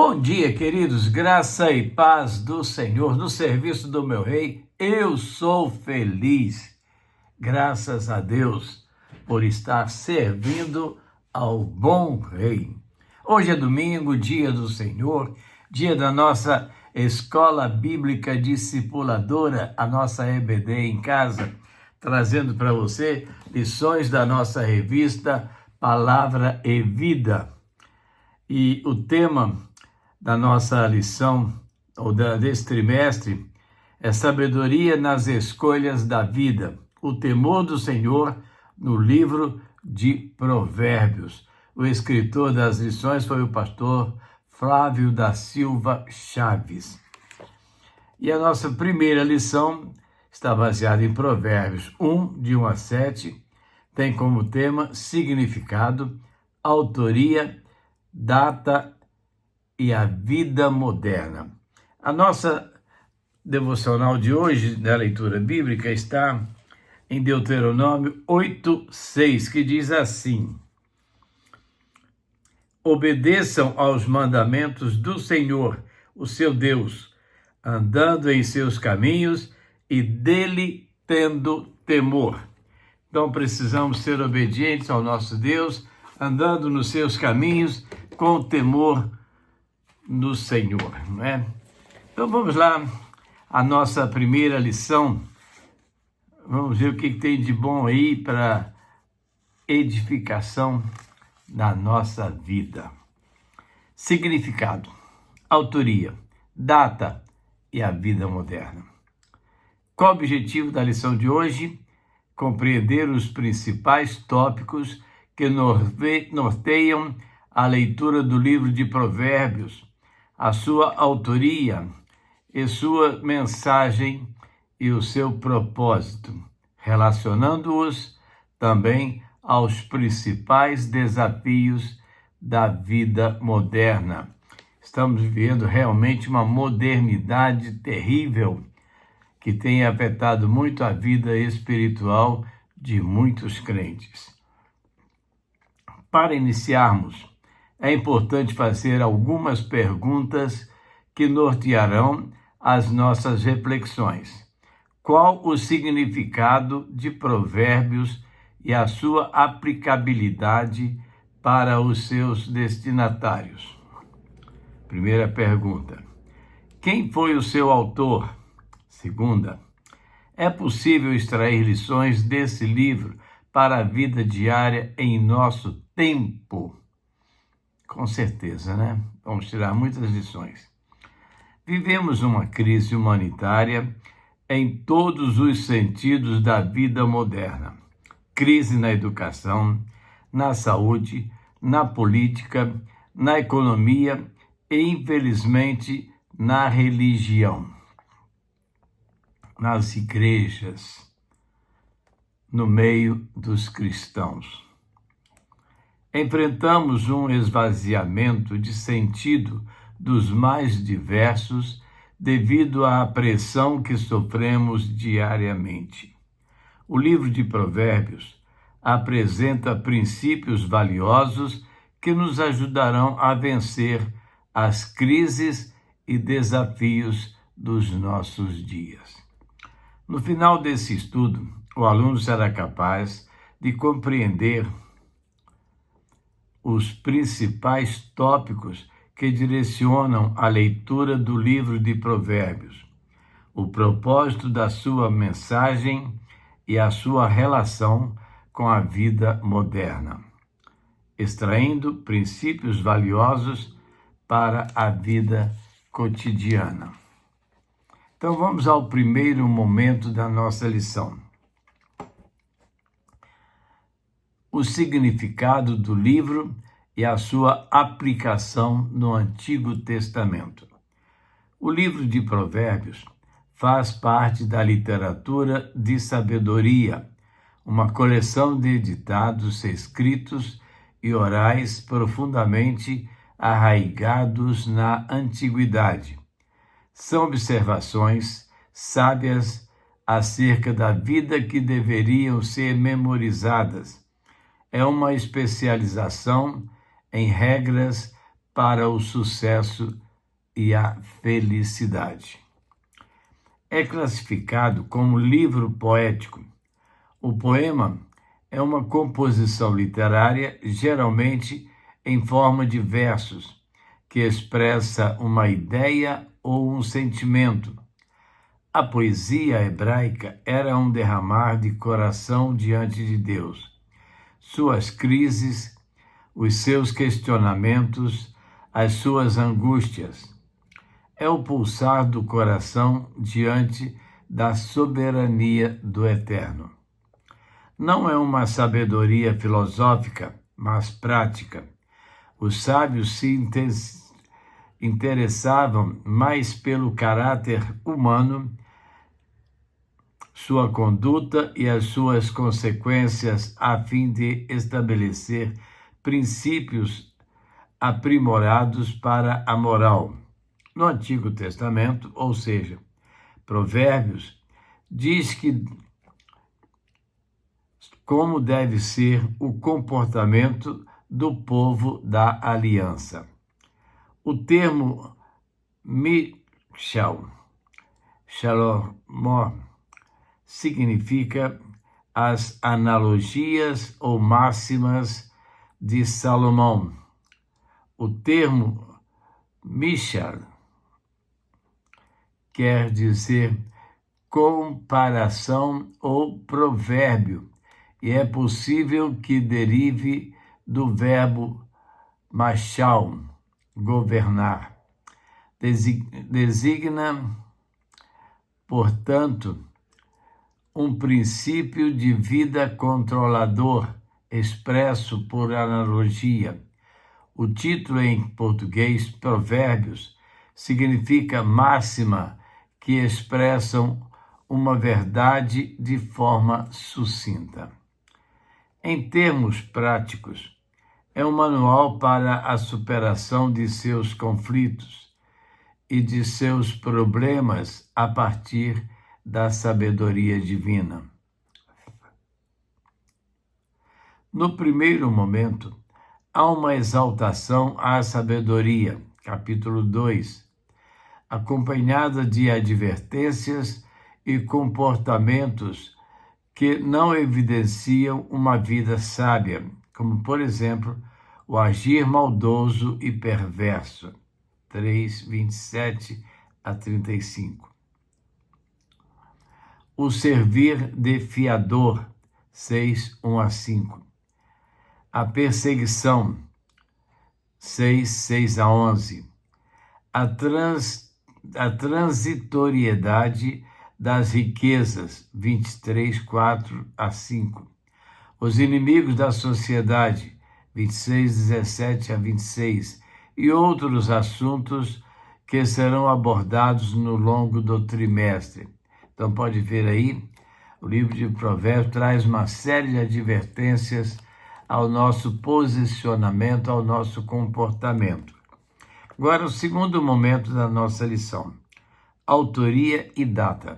Bom dia, queridos, graça e paz do Senhor, no serviço do meu Rei, eu sou feliz, graças a Deus, por estar servindo ao bom Rei. Hoje é domingo, dia do Senhor, dia da nossa Escola Bíblica Discipuladora, a nossa EBD em casa, trazendo para você lições da nossa revista Palavra e Vida. E o tema da nossa lição, ou desse trimestre, é sabedoria nas escolhas da vida, o temor do Senhor no livro de Provérbios. O escritor das lições foi o pastor Flávio da Silva Chaves. E a nossa primeira lição está baseada em Provérbios 1, de 1 a 7, tem como tema significado, autoria, data e a vida moderna. A nossa devocional de hoje, da leitura bíblica, está em Deuteronômio 8:6, que diz assim: obedeçam aos mandamentos do Senhor, o seu Deus, andando em seus caminhos e dele tendo temor. Então precisamos ser obedientes ao nosso Deus, andando nos seus caminhos com temor no Senhor, não é? Então vamos lá, a nossa primeira lição. Vamos ver o que tem de bom aí para edificação da nossa vida. Significado, autoria, data e a vida moderna. Qual o objetivo da lição de hoje? Compreender os principais tópicos que norteiam a leitura do livro de Provérbios, a sua autoria e sua mensagem e o seu propósito, relacionando-os também aos principais desafios da vida moderna. Estamos vivendo realmente uma modernidade terrível que tem afetado muito a vida espiritual de muitos crentes. Para iniciarmos, é importante fazer algumas perguntas que nortearão as nossas reflexões. Qual o significado de Provérbios e a sua aplicabilidade para os seus destinatários? Primeira pergunta: quem foi o seu autor? Segunda: é possível extrair lições desse livro para a vida diária em nosso tempo? Com certeza, né? Vamos tirar muitas lições. Vivemos uma crise humanitária em todos os sentidos da vida moderna. Crise na educação, na saúde, na política, na economia e, infelizmente, na religião, nas igrejas, no meio dos cristãos. Enfrentamos um esvaziamento de sentido dos mais diversos devido à pressão que sofremos diariamente. O livro de Provérbios apresenta princípios valiosos que nos ajudarão a vencer as crises e desafios dos nossos dias. No final desse estudo, o aluno será capaz de compreender os principais tópicos que direcionam a leitura do livro de Provérbios, o propósito da sua mensagem e a sua relação com a vida moderna, extraindo princípios valiosos para a vida cotidiana. Então vamos ao primeiro momento da nossa lição. O significado do livro e a sua aplicação no Antigo Testamento. O livro de Provérbios faz parte da literatura de sabedoria, uma coleção de ditados escritos e orais profundamente arraigados na antiguidade. São observações sábias acerca da vida que deveriam ser memorizadas. É uma especialização em regras para o sucesso e a felicidade. É classificado como livro poético. O poema é uma composição literária, geralmente em forma de versos, que expressa uma ideia ou um sentimento. A poesia hebraica era um derramar de coração diante de Deus. Suas crises, os seus questionamentos, as suas angústias. É o pulsar do coração diante da soberania do Eterno. Não é uma sabedoria filosófica, mas prática. Os sábios se interessavam mais pelo caráter humano, sua conduta e as suas consequências, a fim de estabelecer princípios aprimorados para a moral. No Antigo Testamento, ou seja, Provérbios, diz que como deve ser o comportamento do povo da aliança. O termo Mishal, Shalom, significa as analogias ou máximas de Salomão. O termo Mishal quer dizer comparação ou provérbio, e é possível que derive do verbo machal, governar. Designa, portanto, um princípio de vida controlador, expresso por analogia. O título em português, Provérbios, significa máxima que expressam uma verdade de forma sucinta. Em termos práticos, é um manual para a superação de seus conflitos e de seus problemas a partir da sabedoria divina. No primeiro momento, há uma exaltação à sabedoria, capítulo 2, acompanhada de advertências e comportamentos que não evidenciam uma vida sábia, como, por exemplo, o agir maldoso e perverso, 3:27 a 35. O servir de fiador, 6:1 a 5. A perseguição, 6:6 a 11. A transitoriedade das riquezas, 23:4 a 5. Os inimigos da sociedade, 26:17 a 26. E outros assuntos que serão abordados no longo do trimestre. Então pode ver aí, o livro de Provérbios traz uma série de advertências ao nosso posicionamento, ao nosso comportamento. Agora, o segundo momento da nossa lição, autoria e data.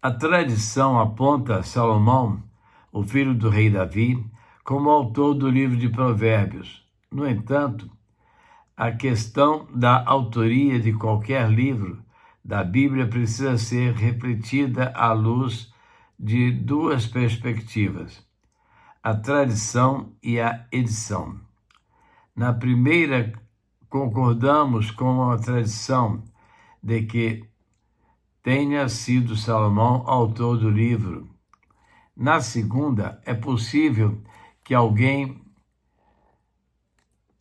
A tradição aponta Salomão, o filho do rei Davi, como autor do livro de Provérbios. No entanto, a questão da autoria de qualquer livro da Bíblia precisa ser refletida à luz de duas perspectivas: a tradição e a edição. Na primeira, concordamos com a tradição de que tenha sido Salomão autor do livro. Na segunda, é possível que alguém,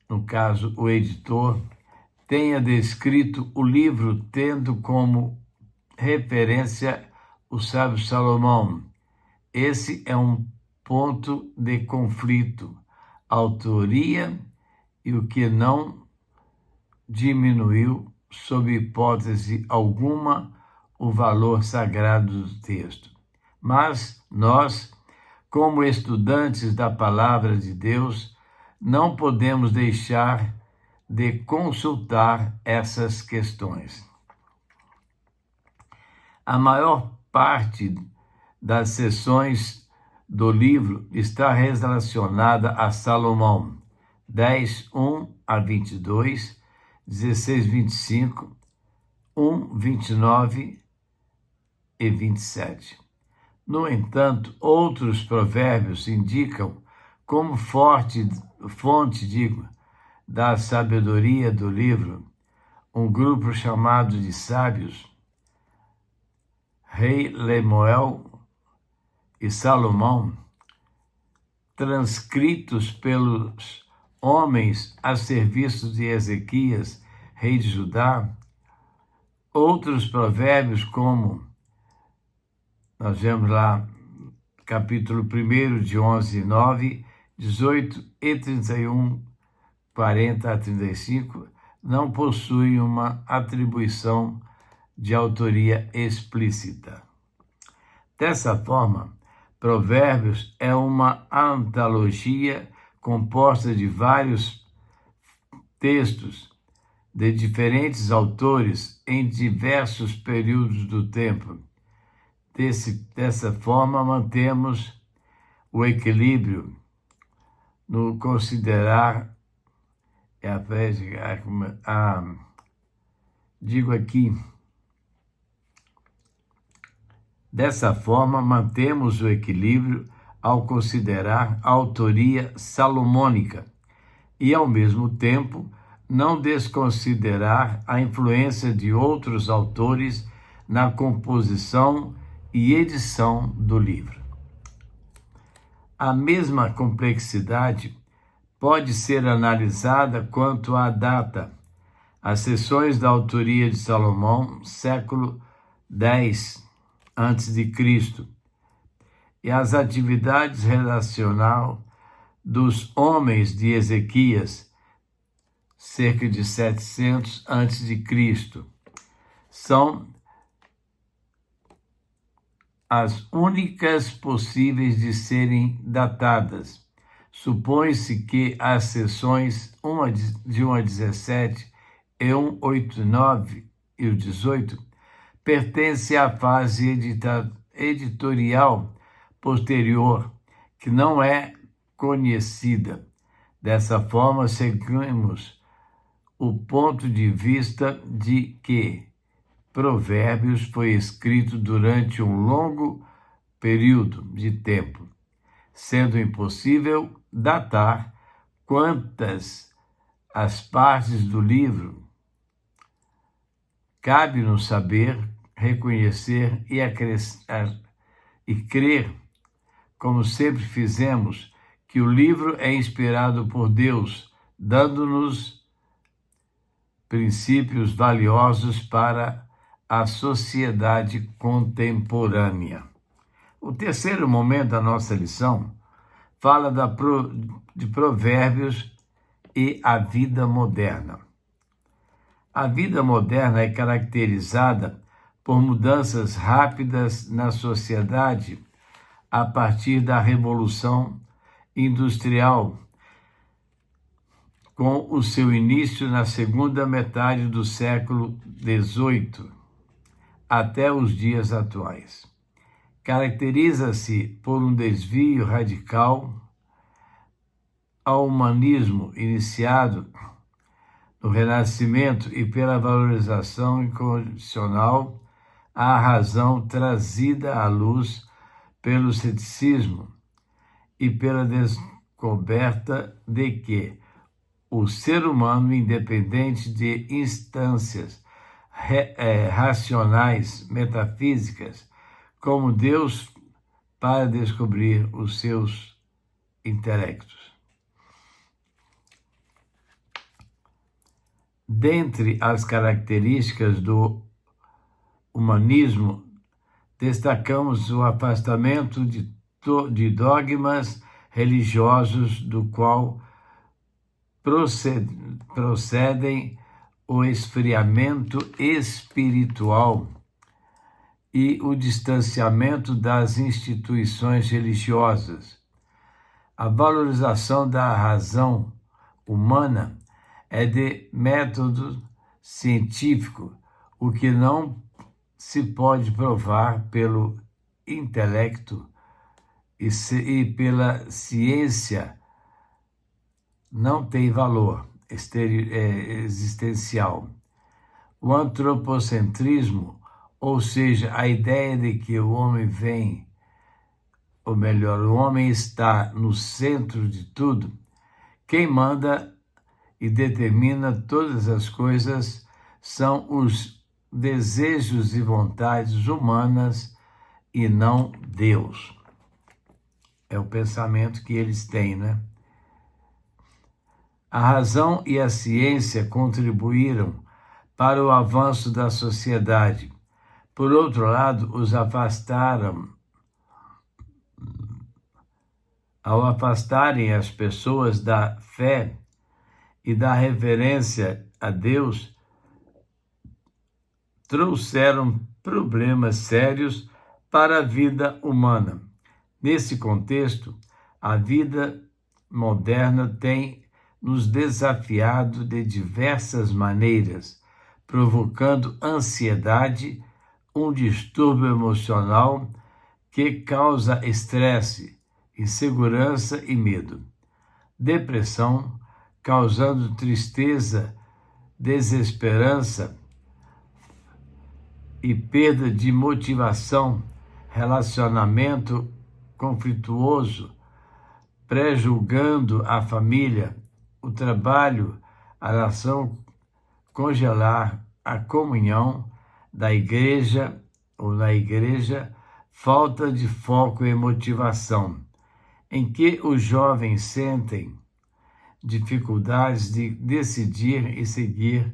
no caso o editor, tenha descrito o livro tendo como referência o sábio Salomão. Esse é um ponto de conflito, a autoria e o que não diminuiu, sob hipótese alguma, o valor sagrado do texto. Mas nós, como estudantes da palavra de Deus, não podemos deixar de consultar essas questões. A maior parte das seções do livro está relacionada a Salomão, 10, 1 a 22, 16, 25, 1, 29 e 27. No entanto, outros provérbios indicam como fonte da sabedoria do livro, um grupo chamado de sábios, Rei Lemuel e Salomão, transcritos pelos homens a serviço de Ezequias, rei de Judá. Outros provérbios, como nós vemos lá, capítulo 1 de 11, 9, 18 e 31, 40 a 35, não possuem uma atribuição de autoria explícita. Dessa forma, Provérbios é uma antologia composta de vários textos de diferentes autores em diversos períodos do tempo. Dessa forma, mantemos o equilíbrio no considerar, dessa forma, mantemos o equilíbrio ao considerar a autoria salomônica e, ao mesmo tempo, não desconsiderar a influência de outros autores na composição e edição do livro. A mesma complexidade pode ser analisada quanto à data. As seções da autoria de Salomão, século X a.C., e as atividades relacionais dos homens de Ezequias, cerca de 700 a.C., são as únicas possíveis de serem datadas. Supõe-se que as seções de 1 a 17 e 1, 8, 9 e o 18 pertencem à fase editorial posterior, que não é conhecida. Dessa forma, seguimos o ponto de vista de que Provérbios foi escrito durante um longo período de tempo, sendo impossível datar quantas as partes do livro. Cabe-nos saber, reconhecer e crer, como sempre fizemos, que o livro é inspirado por Deus, dando-nos princípios valiosos para a sociedade contemporânea. O terceiro momento da nossa lição fala de Provérbios e a vida moderna. A vida moderna é caracterizada por mudanças rápidas na sociedade a partir da Revolução Industrial, com o seu início na segunda metade do século XVIII até os dias atuais. Caracteriza-se por um desvio radical ao humanismo iniciado no Renascimento e pela valorização incondicional à razão trazida à luz pelo ceticismo e pela descoberta de que o ser humano, independente de instâncias racionais, metafísicas, como Deus, para descobrir os seus intelectos. Dentre as características do humanismo, destacamos o afastamento de dogmas religiosos, do qual procedem o esfriamento espiritual e o distanciamento das instituições religiosas. A valorização da razão humana é de método científico, o que não se pode provar pelo intelecto e pela ciência não tem valor existencial. O antropocentrismo, ou seja, a ideia de que o homem vem, ou melhor, o homem está no centro de tudo, quem manda e determina todas as coisas são os desejos e vontades humanas e não Deus. É o pensamento que eles têm, né? A razão e a ciência contribuíram para o avanço da sociedade. Por outro lado, os afastaram. Ao afastarem as pessoas da fé e da reverência a Deus, trouxeram problemas sérios para a vida humana. Nesse contexto, a vida moderna tem nos desafiado de diversas maneiras, provocando ansiedade, um distúrbio emocional que causa estresse, insegurança e medo. Depressão, causando tristeza, desesperança e perda de motivação, relacionamento conflituoso, prejulgando a família, o trabalho, a nação, congelar a comunhão da igreja ou na igreja, falta de foco e motivação, em que os jovens sentem dificuldades de decidir e seguir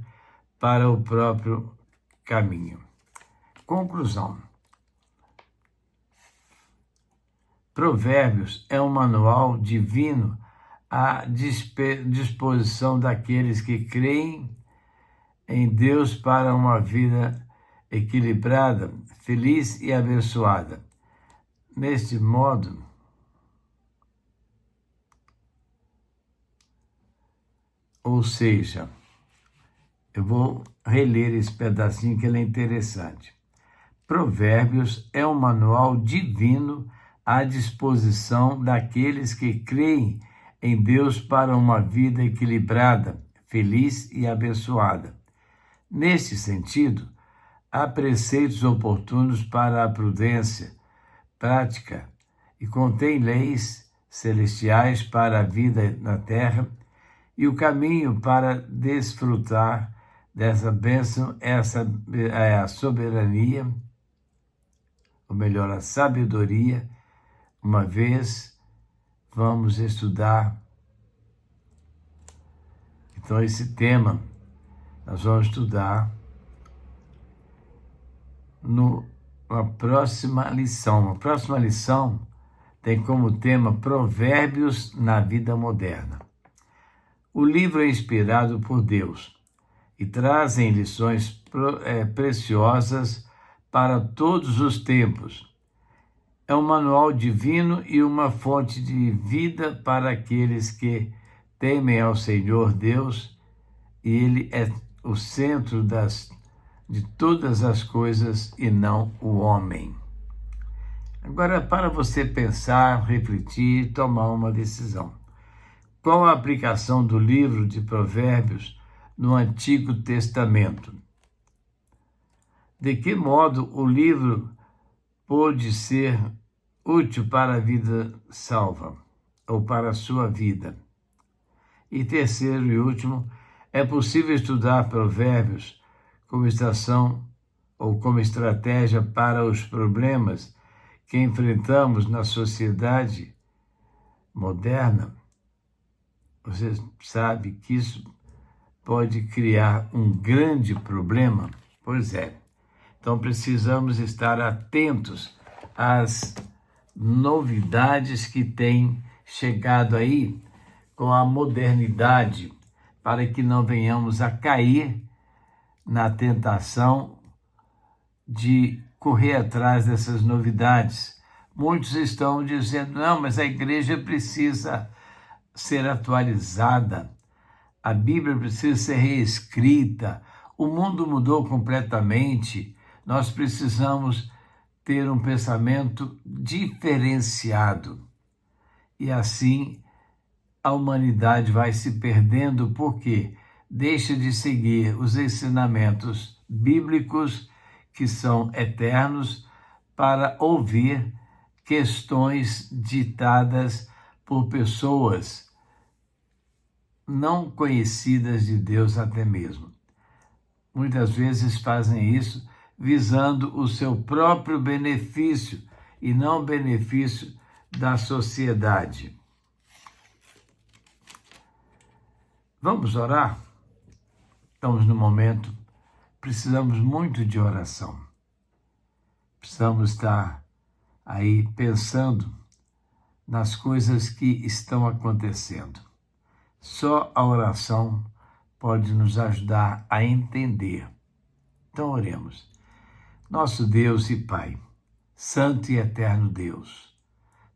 para o próprio caminho. Conclusão. Provérbios é um manual divino à disposição daqueles que creem em Deus para uma vida equilibrada, feliz e abençoada. Neste modo, ou seja, eu vou reler esse pedacinho que ele é interessante. Provérbios é um manual divino à disposição daqueles que creem em Deus para uma vida equilibrada, feliz e abençoada. Neste sentido, há preceitos oportunos para a prudência prática e contém leis celestiais para a vida na terra e o caminho para desfrutar dessa bênção, essa é a soberania, ou melhor, a sabedoria. Uma vez vamos estudar, então, esse tema nós vamos estudar na próxima lição. A próxima lição tem como tema Provérbios na vida moderna. O livro é inspirado por Deus e trazem lições preciosas para todos os tempos. É um manual divino e uma fonte de vida para aqueles que temem ao Senhor Deus, e Ele é o centro de todas as coisas e não o homem. Agora, para você pensar, refletir e tomar uma decisão. Qual a aplicação do livro de Provérbios no Antigo Testamento? De que modo o livro pode ser útil para a vida salva, ou para a sua vida? E terceiro e último, é possível estudar Provérbios como estação ou como estratégia para os problemas que enfrentamos na sociedade moderna? Você sabe que isso pode criar um grande problema? Pois é. Então, precisamos estar atentos às novidades que têm chegado aí com a modernidade, para que não venhamos a cair na tentação de correr atrás dessas novidades. Muitos estão dizendo, não, mas a igreja precisa ser atualizada, a Bíblia precisa ser reescrita, o mundo mudou completamente, nós precisamos ter um pensamento diferenciado. E assim a humanidade vai se perdendo porque deixa de seguir os ensinamentos bíblicos que são eternos para ouvir questões ditadas por pessoas não conhecidas de Deus até mesmo. Muitas vezes fazem isso visando o seu próprio benefício e não o benefício da sociedade. Vamos orar? Estamos no momento, precisamos muito de oração. Precisamos estar aí pensando nas coisas que estão acontecendo. Só a oração pode nos ajudar a entender. Então oremos. Nosso Deus e Pai, Santo e Eterno Deus,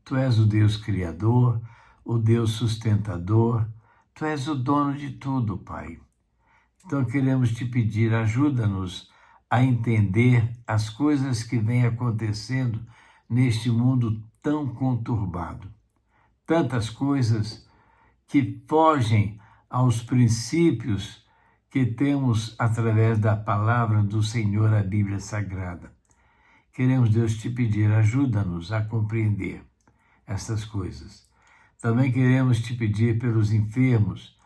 Tu és o Deus Criador, o Deus sustentador, Tu és o dono de tudo, Pai. Então queremos Te pedir, ajuda-nos a entender as coisas que vêm acontecendo neste mundo tão conturbado. Tantas coisas que fogem aos princípios que temos através da palavra do Senhor, a Bíblia Sagrada. Queremos, Deus, Te pedir, ajuda-nos a compreender essas coisas. Também queremos Te pedir pelos enfermos,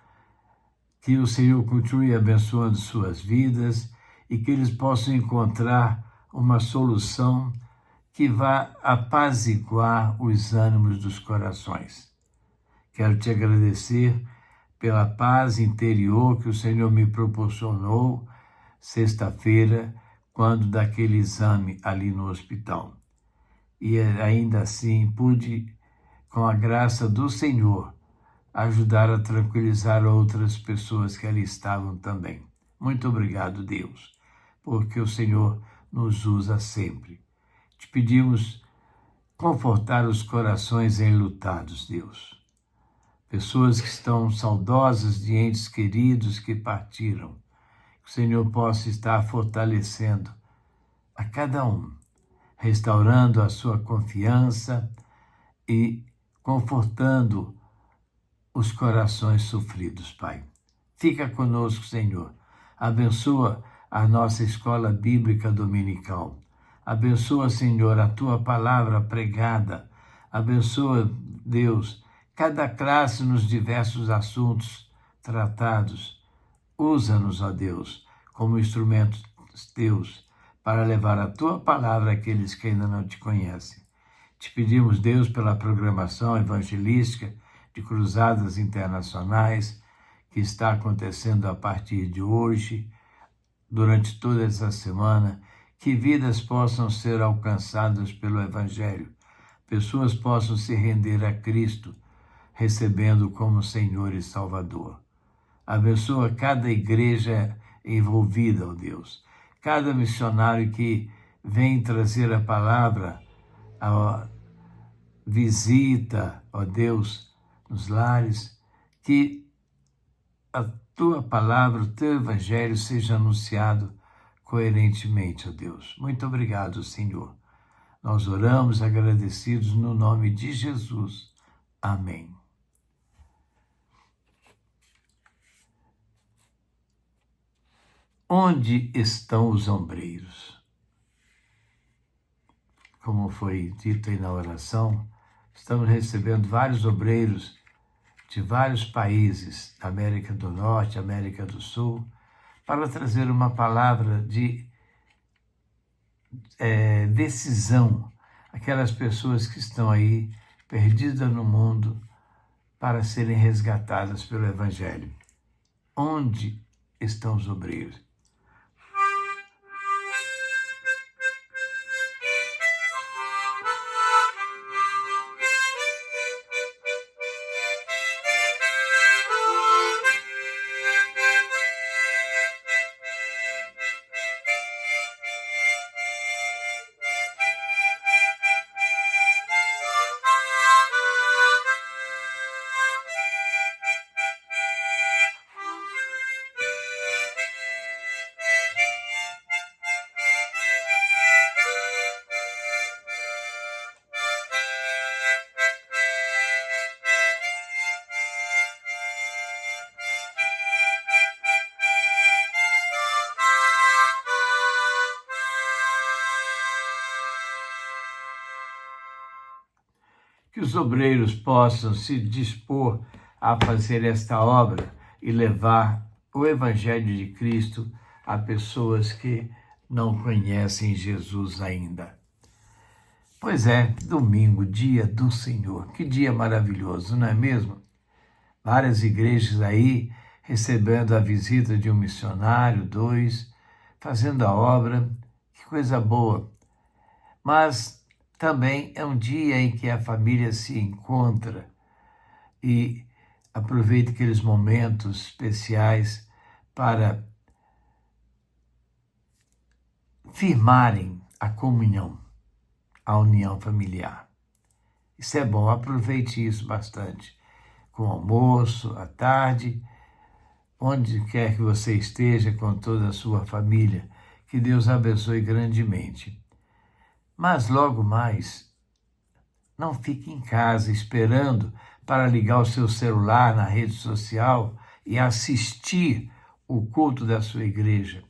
que o Senhor continue abençoando suas vidas e que eles possam encontrar uma solução que vá apaziguar os ânimos dos corações. Quero Te agradecer pela paz interior que o Senhor me proporcionou sexta-feira, quando daquele exame ali no hospital. E ainda assim pude, com a graça do Senhor, ajudar a tranquilizar outras pessoas que ali estavam também. Muito obrigado, Deus, porque o Senhor nos usa sempre. Te pedimos confortar os corações enlutados, Deus. Pessoas que estão saudosas de entes queridos que partiram. Que o Senhor possa estar fortalecendo a cada um, restaurando a sua confiança e confortando os corações sofridos, Pai. Fica conosco, Senhor. Abençoa a nossa escola bíblica dominical. Abençoa, Senhor, a Tua palavra pregada. Abençoa, Deus, cada classe nos diversos assuntos tratados. Usa-nos, ó Deus, como instrumentos Teus, para levar a Tua palavra àqueles que ainda não Te conhecem. Te pedimos, Deus, pela programação evangelística de cruzadas internacionais que está acontecendo a partir de hoje, durante toda essa semana, que vidas possam ser alcançadas pelo Evangelho, pessoas possam se render a Cristo, recebendo como Senhor e Salvador. Abençoa cada igreja envolvida, ó Deus, cada missionário que vem trazer a palavra, a visita, ó Deus, nos lares, que a Tua palavra, o Teu Evangelho seja anunciado coerentemente, ó Deus. Muito obrigado, Senhor. Nós oramos agradecidos no nome de Jesus. Amém. Onde estão os ombreiros? Como foi dito aí na oração, estamos recebendo vários obreiros de vários países, da América do Norte, América do Sul, para trazer uma palavra de decisão, aquelas pessoas que estão aí perdidas no mundo para serem resgatadas pelo Evangelho. Onde estão os obreiros? que os obreiros possam se dispor a fazer esta obra e levar o Evangelho de Cristo a pessoas que não conhecem Jesus ainda. Pois é, domingo, dia do Senhor. Que dia maravilhoso, não é mesmo? Várias igrejas aí recebendo a visita de um missionário, 2, fazendo a obra. Que coisa boa. Mas também é um dia em que a família se encontra e aproveita aqueles momentos especiais para firmarem a comunhão, a união familiar. Isso é bom, aproveite isso bastante. Com almoço, à tarde, onde quer que você esteja com toda a sua família. Que Deus abençoe grandemente. Mas logo mais, não fique em casa esperando para ligar o seu celular na rede social e assistir o culto da sua igreja.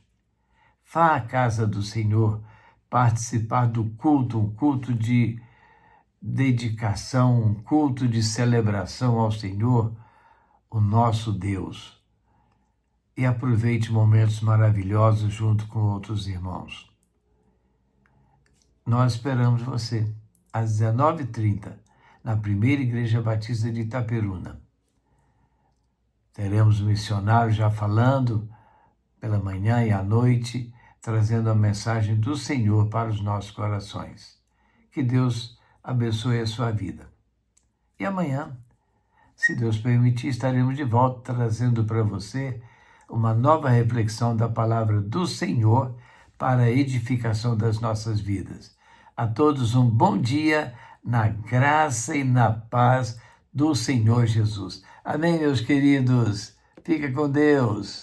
Vá à casa do Senhor participar do culto, um culto de dedicação, um culto de celebração ao Senhor, o nosso Deus. E aproveite momentos maravilhosos junto com outros irmãos. Nós esperamos você às 19h30, na Primeira Igreja Batista de Itaperuna. Teremos um missionário já falando pela manhã e à noite, trazendo a mensagem do Senhor para os nossos corações. Que Deus abençoe a sua vida. E amanhã, se Deus permitir, estaremos de volta trazendo para você uma nova reflexão da palavra do Senhor para a edificação das nossas vidas. A todos um bom dia na graça e na paz do Senhor Jesus. Amém, meus queridos? Fica com Deus.